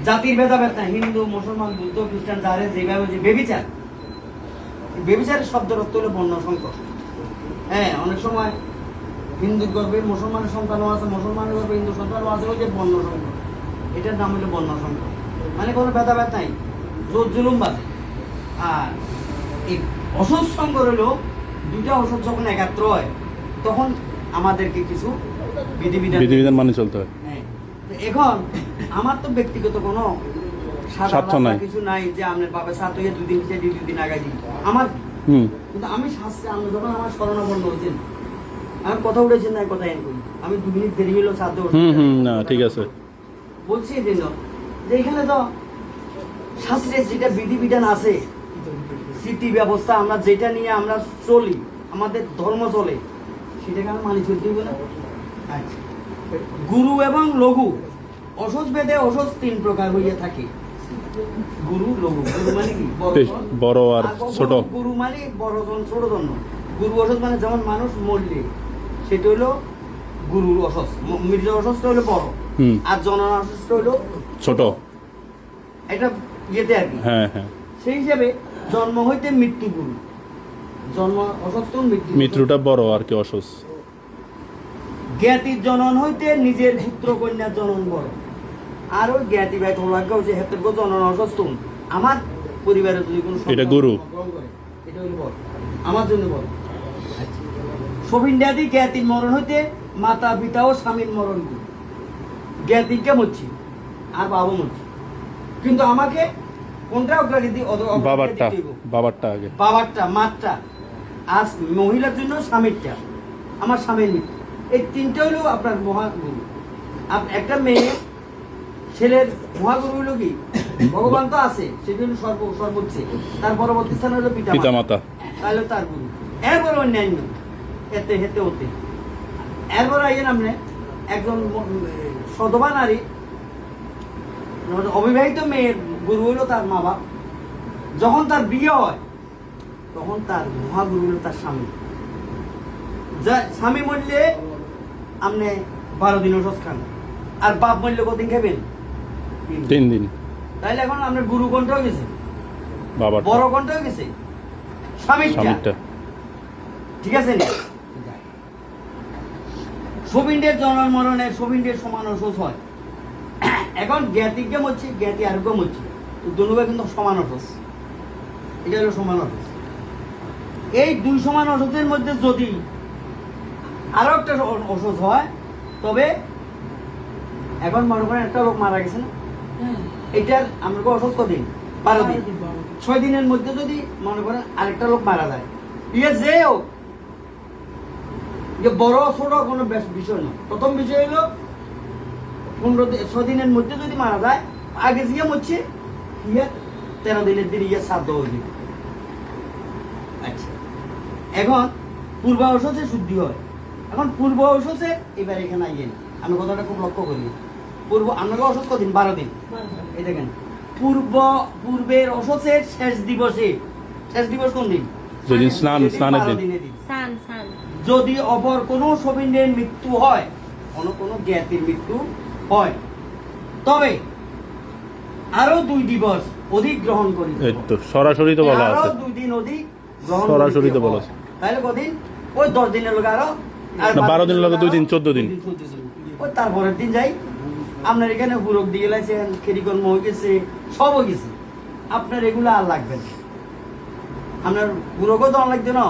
জাতির ভেদাভেদ না, হিন্দু মুসলমান বুদ্ধ খ্রিস্টান যারে যেভাবে যে বেবিচার, বেবিচারের শব্দের অর্থ হলো বর্ণ সংকট। হ্যাঁ, অনেক সময় হিন্দুর গর্ভে মুসলমানের সন্তানও আছে, মুসলমানের গর্ভে হিন্দু সন্তানও আছে, ওই যে বর্ণ সংকট, এটার নাম হলো বর্ণ সংকট। মানে কোনো ভেদাভেদ নাই, জোর জুলুম বাজে। আর এই অসৎ সঙ্গ হলো দুইটা অসৎ যখন একাত্র হয় তখন আমাদেরকে কিছু বিধিবিধান মানে চলতে হয়। হ্যাঁ, এখন আমার তো ব্যক্তিগত কোনো স্বার্থ নাই, কিছু নাই যে আপনার বাবা সাত হয়ে দুদিন আগে দিই আমার। কিন্তু আমি শাস্ত্রে আমি যখন আমার শরণাপন্ন হয়েছেন, আমার কথা উঠেছেন না, কথা আমি 2 মিনিট দেরি হলো সাথে না ঠিক আছে বলছি এই জন্য যে এখানে তো শাস্ত্রে যেটা বিধিবিধান আছে, স্মৃতি ব্যবস্থা আমরা যেটা নিয়ে আমরা চলি, আমাদের ধর্ম চলে, সেটাকে আমরা মানি চলতে হবে না। আচ্ছা, গুরু এবং লঘু অসৎ ভেদে অসৎ 3 প্রকার হইয়া থাকে। গুরু লঘু, গুরু মানে কি বড় আর ছোট। গুরু মানে বড় জন ছোট জন। গুরু অসৎ মানে যেমন মানুষ মরলে সেটা হলো গুরুর অসৎ, মৃত অসৎটা হলো বড়, আর জনন অসৎটা হলো ছোট। এটা ইয়েতে আর কি। হ্যাঁ হ্যাঁ, সেই হিসাবে জন্ম হইতে মৃত্যু গুরু, জন্ম অসুস্থ মৃত্যুটা বড় আর কি অসুস্থ। জ্ঞাতির জনন হইতে নিজের পুত্র কন্যার জনন বড়। আর ওই জ্ঞাতি ভাই সৌভাগ্য হচ্ছে হেতের জনন অসুস্থ, আমার পরিবারে যদি কোনো এটা গুরু, এটা হলো বড়, আমার জন্য বড়। সবিন্যাদি জ্ঞাতির মরণ হইতে মাতা পিতা ও স্বামীর মরণ গুরু। জ্ঞাতিকে মরছি আর বাবা মরছি, কিন্তু আমাকে কোনটা অগ্রাধিকার দিই? বাবারটা আগে, বাবারটা, মারটা। আজ মহিলার জন্য স্বামীরটা, আমার স্বামীর মৃত্যু, এই 3টা হলো আপনার মহাগুরু। একটা মেয়ে ছেলের মহাগুরু হলো কি? ভগবান তো আছে, সেটা হলো সর্বোচ্চ, তার পরবর্তী স্থান হলো পিতা মাতা, তাহলে তার গুরু। এরপর অন্যান্য এতে হেতে হতে, এরপর আইয়েন আপনি একজন সধবা নারী, অবিবাহিত মেয়ের গুরু হইল তার মা বাপ। যখন তার বিয়ে হয় তখন তার মহাগুরু হলো তার স্বামী। স্বামী মরলে আপনি 12 দিন ওষুধ খান, আর বাপ মরলে কদিন খাবেন? 3 দিন। তাইলে এখন আপনার গুরু কোনটা হয়ে গেছে? বাবা বড় কোনটা হয়ে গেছে? স্বামীটা। ঠিক আছে না? সবিন্ডের জনন মরণে সবিন্ডের সমান ওষুধ হয়। এখন জ্ঞাতিজ্ঞ হচ্ছে, জ্ঞাতি আরোগ্য হচ্ছে, দুনুবে কিন্তু সমান অসুস। এটা হলো সমান অসুস। এই 2 সমান অসুসের মধ্যে যদি আরো একটা অসুস হয়, তবে এখন মনে করেন একটা লোক মারা গেছে না, এটার আমরা অসুস কদিন? 12 দিন। 6 দিনের মধ্যে যদি মনে করেন আরেকটা লোক মারা যায়, ইয়ে যে হোক, যে বড় ছোট কোনো বিষয় না। প্রথম বিষয় হলো 6 দিনের মধ্যে যদি মারা যায়, আগে যে মরছে ইয়ে 13 দিনের দিন ইয়ে শ্রাদ্ধ হয়ে যাবে। আচ্ছা, এখন পূর্ব ঔষধে শুদ্ধি হয়। এখন পূর্ব ঔষধে এবার এখানে আইয়েন, আমি কথাটা খুব লক্ষ্য করি। আপনাকে ওষুধ কদিন? 12 দিন। এই দেখেন, পূর্বের ওষুধের শেষ দিবস কোন দিন? যদি স্নানের দিন। যদি অপর কোনো সবিন্ডের মৃত্যু হয়, কোনো জ্ঞাতির মৃত্যু হয়, তবে আরো 2 দিবস অধিক গ্রহণ করি। সরাসরি তো বলা আছে, আরো 2 দিন অধিক গ্রহণ সরাসরি তো বলা আছে। তাহলে কদিন? ওই 10 দিনের লোক আরো, আর 12 দিনের লোক 2 দিন, 14 দিন। ওই তারপরের দিন যাই। আপনার এখানে হুরক দিয়ে গেছেন, খেরিকর্ম হয়ে গেছে, সব হয়ে গেছে, আপনার এগুলো আর লাগবে না। আপনার হুরকও তো লাগবে না,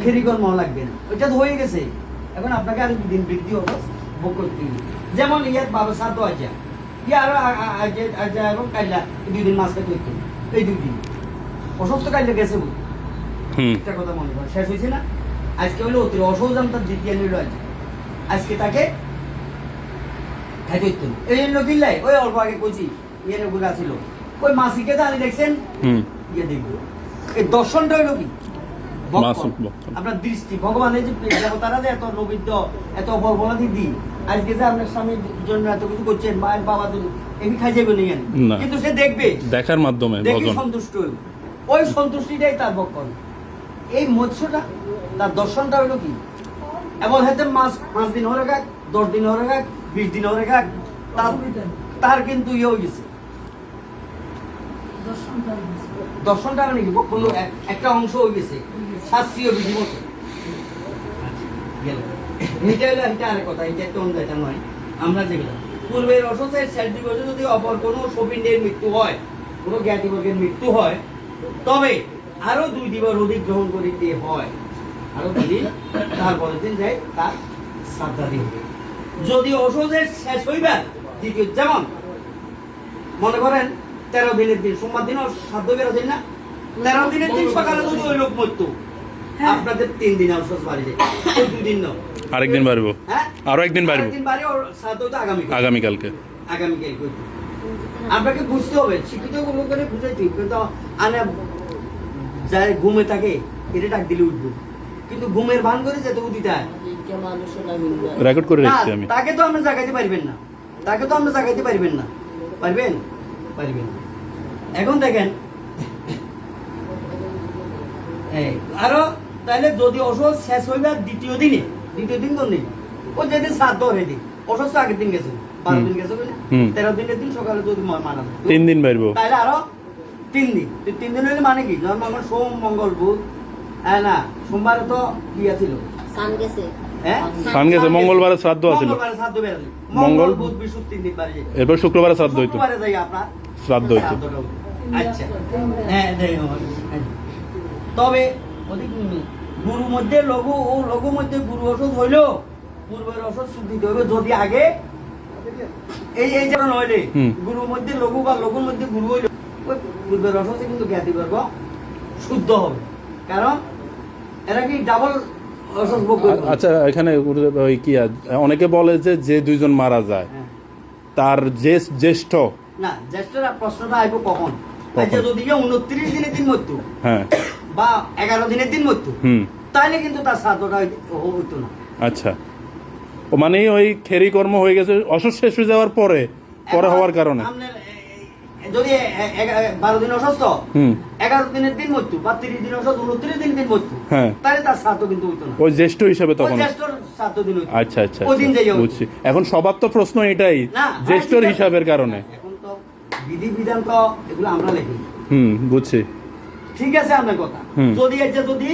খেরিকর্ম লাগবে না, ওইটা তো হয়ে গেছে। এখন আপনাকে আর 2 দিন বৃদ্ধি হবে ভোগ করতে হবে। যেমন ইয়ার বাবা সাধ্য আছে, ইয়ে আরো এবং কাইলা 2 দিন মাছ খেতে হইতো, এই 2 দিন অসুস্থ কাইলে গেছে। একটা কথা মনে করেন, শেষ হয়েছে না? আজকে হলো অতি অসৌজাম তার দ্বিতীয় নিল, আজকে তাকে খাইতে হইতো। এই জন্য কিনলাই ওই অল্প আগে কইছি ইয়ে ঘুরে আসিল, ওই মাসিকে জানি দেখছেন, ইয়ে দেখবো এই দর্শনটা হইলো কি? আপনার দৃষ্টি, ভগবানের যে দেবতারা যে এত নবীদ্য, এত বলবলা দিদি, আজকে যে আপনার স্বামীর জন্য এত কিছু করছেন, মায়ের বাবা এমনি খাই যাবে না, কিন্তু সে দেখবে, দেখার মাধ্যমে দেখে সন্তুষ্ট হইব। ওই সন্তুষ্টিটাই তার ভক্ষণ। এই মৎস্যটা তার দর্শনটা হইলো কি? এবং হাতে মাস 5 দিন হরে গাক, 10 দিন হরে গাক, 20 দিন হরে গাক, তার তার কিন্তু ইয়ে হয়ে গেছে দর্শনটা মানে কি কোনো একটা অংশ হয়ে গেছে শাস্ত্রীয় বিধি মতো এটা হলো এটা আরেক কথা, এটা একটা অন্য এটা নয়। আমরা যেগুলো পূর্বের অসুখের সার্টিফিকেটে যদি অপর কোনো সপিণ্ডের মৃত্যু হয়, কোনো জ্ঞাতিবর্গের মৃত্যু হয়, তবে আরো 2 দিবস অধিক গ্রহণ করিতে হয়। আরো 2 দিন তারপরের দিন যায় তার শ্রাদ্ধাদি হবে। যদি অসুখের শেষ হইবার দ্বিতীয়, যেমন মনে করেন 13 দিনের দিন সোমবার দিন শ্রাদ্ধ বেরোছেন না, 13 দিনের দিন সকালে যদি ওই লোক মরতো, আপনাদের 3 দিন অসুখ বাড়ি যায়, 2 দিন নয়, আরেকদিন বাড়বো, হ্যাঁ আরো একদিন বাড়বো, আরেকদিন বাড়ি ওর শ্রাদ্ধ তো আগামীকাল আগামীকালকে। করতে আপনাকে বুঝতে হবে, শিক্ষিত লোক করে বুঝাইতে, কিন্তু আনে যাই ঘুমে থাকে এটা ডাক দিলে উঠবো, কিন্তু ঘুমের ভান করে যেতে উঠিতে হয় রেকর্ড করে না, রেখেছি আমি। তাকে তো আমরা জাগাইতে পারবেন না, তাকে তো আমরা জাগাইতে পারবেন না, পারবেন পারবেন না। এখন দেখেন আরো তাহলে যদি অসুখ শেষ হইবার দ্বিতীয় দিন কোন দিন, ও যেদিন শ্রাদ্ধ হয়ে দিন, অসুস্থ আগের দিন গেছে 12 দিন গেছে বুঝলে, 13 দিনের দিন সকালে যদি মানা যায় 3 দিন বাড়বো, তাহলে আরো 3 দিন। 3 দিন হলে মানে কি, যেমন আমার সোম মঙ্গল বুধ, না সোমবারে তো ইয়া ছিল, হ্যাঁ সান গেছে, মঙ্গলবারে শ্রাদ্ধ আছিল, মঙ্গলবারে শ্রাদ্ধ বেরোলে, মঙ্গল, মঙ্গল বুধ বৃহস্পতি 3 দিন বাড়ি যায়, এরপর শুক্রবারে শ্রাদ্ধ হইতো, শুক্রবারে যাই আপনার শ্রাদ্ধ হইতো। শ্রাদ্ধটা হইতো। আচ্ছা হ্যাঁ তবে গুরু মধ্যে লঘু ও লঘু মধ্যে গুরু অসুখ হইল পূর্বের অসুখ শুদ্ধিতে হবে, যদি আগে এই যেমন হইলে গুরুর মধ্যে লঘু বা লঘুর মধ্যে গুরু হইল, ওই পূর্বের অসুখে কিন্তু জ্ঞাতিবর্গ শুদ্ধ হবে, কারণ এরা কি ডাবল অসুখ ভোগ করবে। আচ্ছা, এখানে ওই কি অনেকে বলে যে যে 2 জন মারা যায় হ্যাঁ। তার জ্যেষ্ঠ, না জ্যেষ্ঠরা প্রশ্নটা আইব কখন, আচ্ছা যদি 29 দিনের দিন মৃত্যু হ্যাঁ বা 11 দিনের দিন মৃত্যু, তাহলে কিন্তু তার শ্রাদ্ধটা হইতো না। আচ্ছা, ও মানে ওই খেরি কর্ম হয়ে গেছে অসুখ শেষ হয়ে যাওয়ার পরে হওয়ার কারণে, যদি 12 দিন অসুস্থ 11 দিনের দিন মৃত্যু বা 30 দিন অসুস্থ 29 দিনের দিন মৃত্যু, হ্যাঁ তাহলে তার শ্রাদ্ধ কিন্তু হইতো না, ওই জ্যেষ্ঠ হিসাবে তখন। ওই জ্যেষ্ঠর শ্রাদ্ধ দিন হইতো। আচ্ছা আচ্ছা ওই দিন যাই হইতো। বুঝছি। এখন সবার তো প্রশ্ন এটাই, না, জ্যেষ্ঠর ঠিক আছে। হিসাবের কারণে। এখন তো বিধি বিধান তো এগুলো আমরা লিখি, বুঝছি। ঠিক আছে আপনার কথা, যদি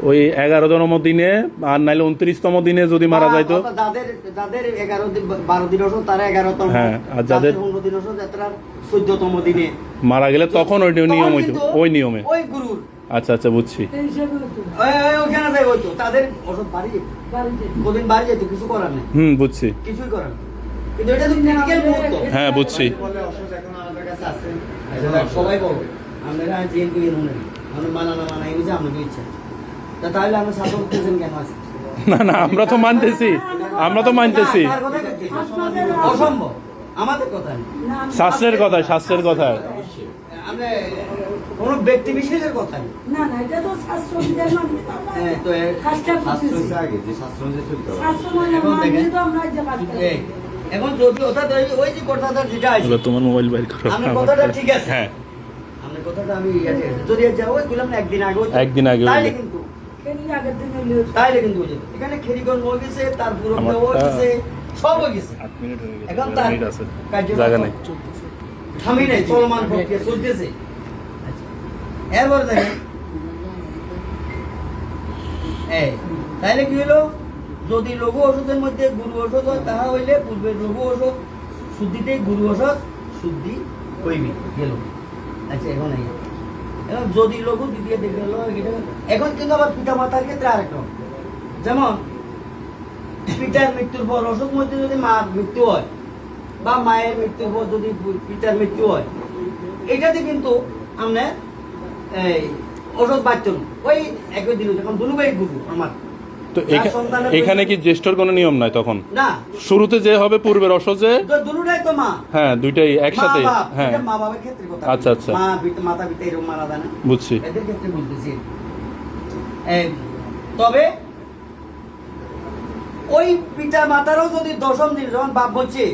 ওই 11তম দিনে আর নাইলে 29তম দিনে যদি মারা যাইতো, যাদের 12 দিন অসুখ তারা 11তম, হ্যাঁ, আর যাদের 15 দিন অসুখ তারা 14তম দিনে মারা গেলে তখন ওই নিয়ম হইতো, ওই নিয়মে। ওই গুরুর আচ্ছা আচ্ছা বুঝছি। ওখানে যাই হইতো, তাদের অসুখ বাড়ি যেত, কদিন বাড়ি যেত, কিছু করার নেই, বুঝছি। কিছুই করার নেই, কিন্তু এটা তো ক্রিটিক্যাল মুহূর্ত। হ্যাঁ বুঝছি। সবাই বলবে আপনারা জেল করে নেন, মানে মানা না মানা এই বুঝে আপনাদের ইচ্ছা, তাহলে আমরা সাপোর্ট করতেছেন কেন আছে? না না, আমরা তো মানতেছি, তার কথাই করতেছি। অসম্ভব, আমাদের কথা নেই, শাস্ত্রের কথায়, আমরা কোনো ব্যক্তি বিশেষের কথা নেই। এটা তো শাস্ত্র অনুযায়ী মানতে হবে। হ্যাঁ, তো কাজটা করতেছি। এখন দেখেন, আমরা যে কাজটা এই, এখন যদি ওই যে কথাটা যেটা আছে, এবার তোমার মোবাইল বাইর করো। আপনার কথাটা ঠিক আছে, হ্যাঁ, আপনার কথাটা আমি যদি যাও বললাম না একদিন আগে হইতো, একদিন আগে তাইলে হইতো। কিন্তু খেলি আগের দিন হইলে তাইলে কিন্তু হয়ে যেত। এখানে খেরিগণ হয়ে গেছে, তার পুরো হয়ে গেছে, সব হয়ে গেছে, 8 মিনিট হয়ে গেছে, এখন তার 2 মিনিট আছে, কার্যকলাপ জায়গা নেই। থামি নাই, চলমান প্রক্রিয়া চলতেছে। আচ্ছা, এরপর দেখেন তাইলে কি হলো, যদি লঘু ওষুধের মধ্যে গুরু ওষুধ হয় তাহা হইলে পূর্বের লঘু ওষুধ শুদ্ধিতে গুরু ওষুধ শুদ্ধি হইবে গেল। আচ্ছা, এখন যদি লঘু দ্বিতীয় দেখে গেল, এখন কিন্তু আবার পিতা মাতার ক্ষেত্রে আরেকটা, যেমন পিতার মৃত্যুর পর অসুখ মধ্যে যদি মার মৃত্যু হয় বা মায়ের মৃত্যুর পর যদি পিতার মৃত্যু হয়, এটাতে কিন্তু আমরা ওষুধ বাচ্চ ওই একই দিন, যখন দুলু ভাই গুরু আমার তো এখানে কি জ্যেষ্ঠর কোনো নিয়ম নাই তখন? না, শুরুতে যে হবে পূর্বের অসজে, দুলুটাই তো মা, হ্যাঁ দুইটাই একসাথে। হ্যাঁ মা বাবার ক্ষেত্রে কথা, আচ্ছা আচ্ছা, মা মাতা পিতা এরকম মারা যায় না, বুঝছি। এদের ক্ষেত্রে বলতেছি। তবে ওই পিতা মাতারও যদি 10ম দিন, যখন বাপ হচ্ছে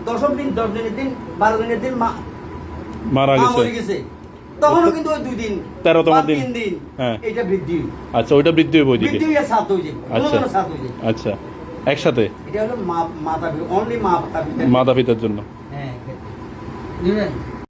10ম দিন, 10 দিনের দিন, 12 দিনের দিন মারা মরে গেছে, তখনও কিন্তু ওই 2 দিন 13তম বা দিন, 3 দিন, হ্যাঁ এটা বৃদ্ধি। আচ্ছা, ওইটা বৃদ্ধি হবে ওইদিকে। বৃদ্ধি হয়ে 7 হয়ে যাবে, আচ্ছা কোনো 7 হয়ে যাবে। আচ্ছা, একসাথে এটা হলো মাতা, অনলি মাতা পিতা, মাতা পিতার জন্য। হ্যাঁ দিবেন